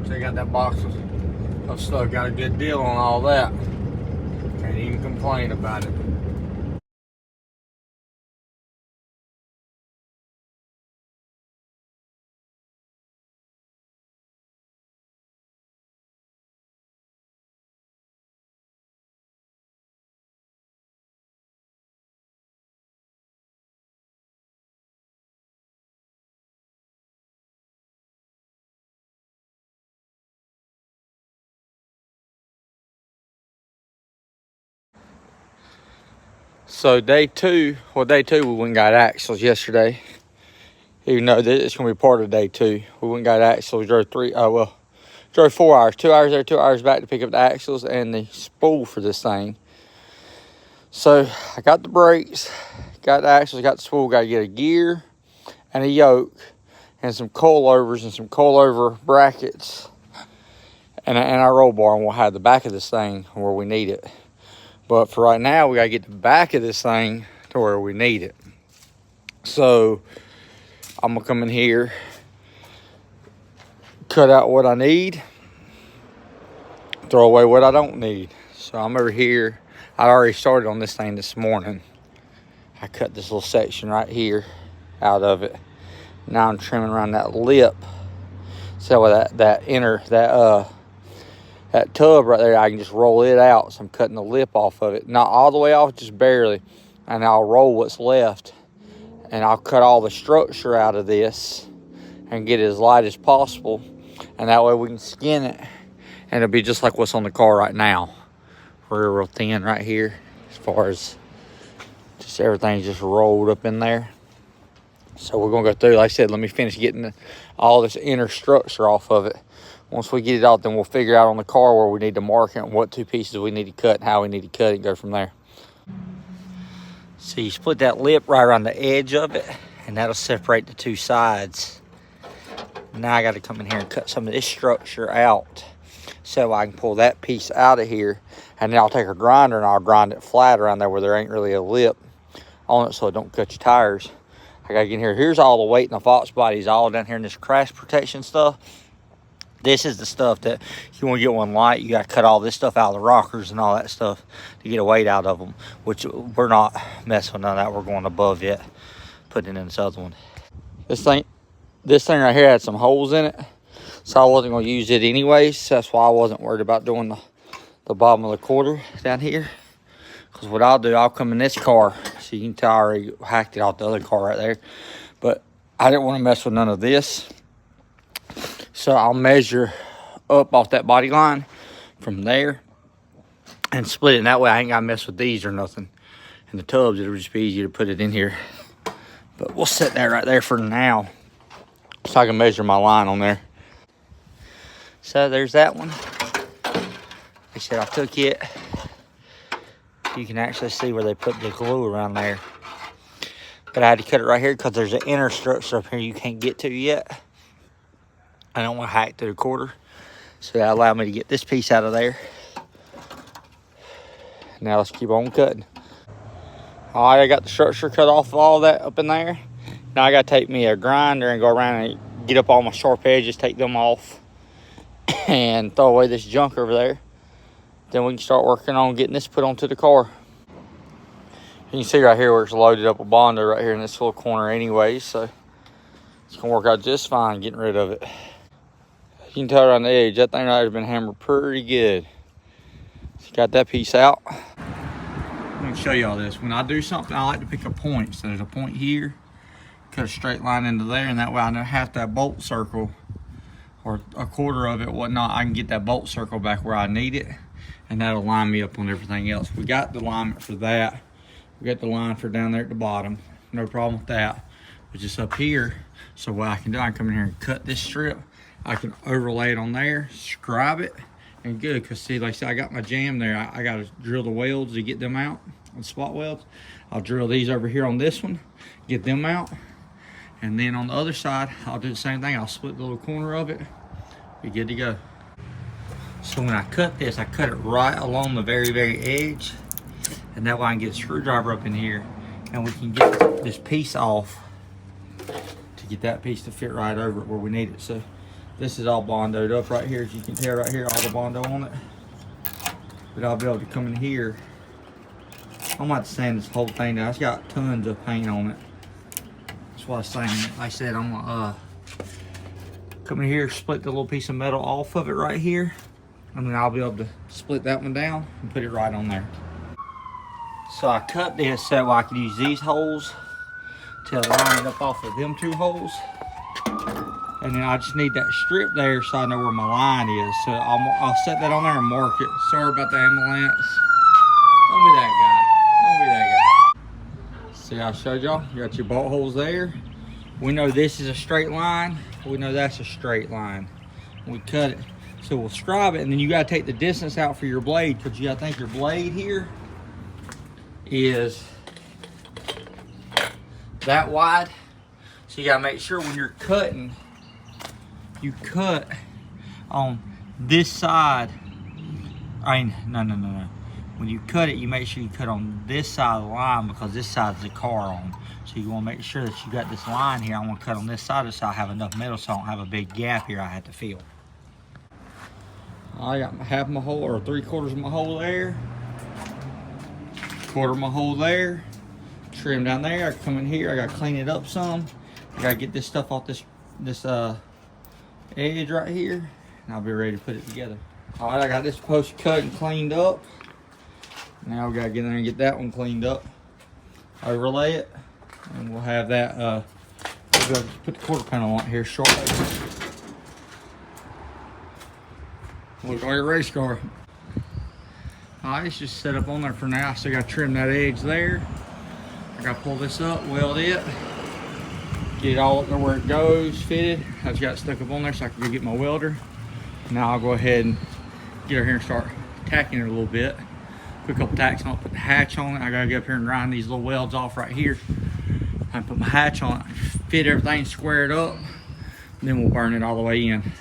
Check out that box of stuff. Got a good deal on all that. Can't even complain about it. So day two we went and got axles yesterday. Even though it's gonna be part of day two, we went and got axles. Drove 4 hours, 2 hours there, 2 hours back to pick up the axles and the spool for this thing. So I got the brakes, got the axles, got the spool, got to get a gear and a yoke and some coilovers and some coilover brackets and our roll bar, and we'll have the back of this thing where we need it. But for right now, we gotta get the back of this thing to where we need it. So I'm gonna come in here, cut out what I need, throw away what I don't need. So I'm over here. I already started on this thing this morning. I cut this little section right here out of it. Now I'm trimming around that lip. So that tub right there, I can just roll it out. So I'm cutting the lip off of it. Not all the way off, just barely. And I'll roll what's left. And I'll cut all the structure out of this and get it as light as possible. And that way we can skin it. And it'll be just like what's on the car right now. Real thin right here. As far as just everything's just rolled up in there. So we're gonna go through, like I said, let me finish getting all this inner structure off of it. Once we get it out, then we'll figure out on the car where we need to mark it and what two pieces we need to cut and how we need to cut it and go from there. So you split that lip right around the edge of it, and that'll separate the two sides. Now I got to come in here and cut some of this structure out so I can pull that piece out of here, and then I'll take a grinder and I'll grind it flat around there where there ain't really a lip on it so it don't cut your tires. I got to get in here. Here's all the weight in the Fox bodies all down here in this crash protection stuff. This is the stuff that if you want to get one light, you got to cut all this stuff out of the rockers and all that stuff to get a weight out of them, which we're not messing with none of that. We're going above yet, putting it in this other one. This thing right here had some holes in it, so I wasn't going to use it anyways. So that's why I wasn't worried about doing the bottom of the quarter down here. Because what I'll do, I'll come in this car. So you can tell I already hacked it off the other car right there. But I didn't want to mess with none of this. So I'll measure up off that body line from there and split it. And that way I ain't got to mess with these or nothing. And the tubs, it'll just be easy to put it in here. But we'll set that right there for now so I can measure my line on there. So there's that one. Like I said, I took it. You can actually see where they put the glue around there. But I had to cut it right here because there's an inner structure up here you can't get to yet. I don't want to hack through the quarter. So that allowed me to get this piece out of there. Now let's keep on cutting. All right, I got the structure cut off of all that up in there. Now I got to take me a grinder and go around and get up all my sharp edges, take them off, and throw away this junk over there. Then we can start working on getting this put onto the car. You can see right here where it's loaded up with Bondo right here in this little corner anyways. So it's going to work out just fine getting rid of it. You can tell around the edge, that thing right there has been hammered pretty good. So got that piece out. I'm going to show you all this. When I do something, I like to pick a point. So there's a point here, cut a straight line into there, and that way I know half that bolt circle or a quarter of it, whatnot, I can get that bolt circle back where I need it, and that'll line me up on everything else. We got the alignment for that. We got the line for down there at the bottom. No problem with that. But just up here, so what I can do, I can come in here and cut this strip. I can overlay it on there, scribe it, and good. Because see, like I said, I got my jam there. I got to drill the welds to get them out, the spot welds. I'll drill these over here on this one, get them out. And then on the other side, I'll do the same thing. I'll split the little corner of it, be good to go. So when I cut this, I cut it right along the very, very edge. And that way I can get a screwdriver up in here and we can get this piece off to get that piece to fit right over it where we need it. So This is all bondoed up right here, as you can tell right here, all the bondo on it. But I'll be able to come in here. I'm about to sand this whole thing down. It's got tons of paint on it. That's what I was saying. Like I said, I'm gonna come in here, split the little piece of metal off of it right here, and then I'll be able to split that one down and put it right on there. So I cut this so I can use these holes to line it up off of them 2 holes. And then I just need that strip there so I know where my line is. So I'll set that on there and mark it. Sorry about the ambulance. Don't be that guy. Don't be that guy. See, I showed y'all. You got your bolt holes there. We know this is a straight line. We know that's a straight line. We cut it. So we'll scribe it, and then you gotta take the distance out for your blade, because you gotta think your blade here is that wide. So you gotta make sure when you're cutting, you cut on this side. I mean, no. When you cut it, you make sure you cut on this side of the line, because this side's the car on. So you wanna make sure that you got this line here. I wanna cut on this side so I have enough metal so I don't have a big gap here I have to fill. I got half my hole, or 3/4 of my hole there. 1/4 of my hole there. Trim down there. I come in here, I gotta clean it up some. I gotta get this stuff off this edge right here, and I'll be ready to put it together. All right, I got this post cut and cleaned up. Now we gotta get in there and get that one cleaned up. Overlay it, and we'll have that. We'll go put the 1/4 panel on here shortly. Looks like a race car. All right, it's just set up on there for now. So I gotta trim that edge there. I gotta pull this up, weld it, get it all up there where it goes, fitted. I just got it stuck up on there so I can go get my welder. Now I'll go ahead and get her here and start tacking it a little bit. Put a couple tacks on it, put the hatch on it. I gotta get up here and grind these little welds off right here. I put my hatch on it, fit everything, square it up, and then we'll burn it all the way in.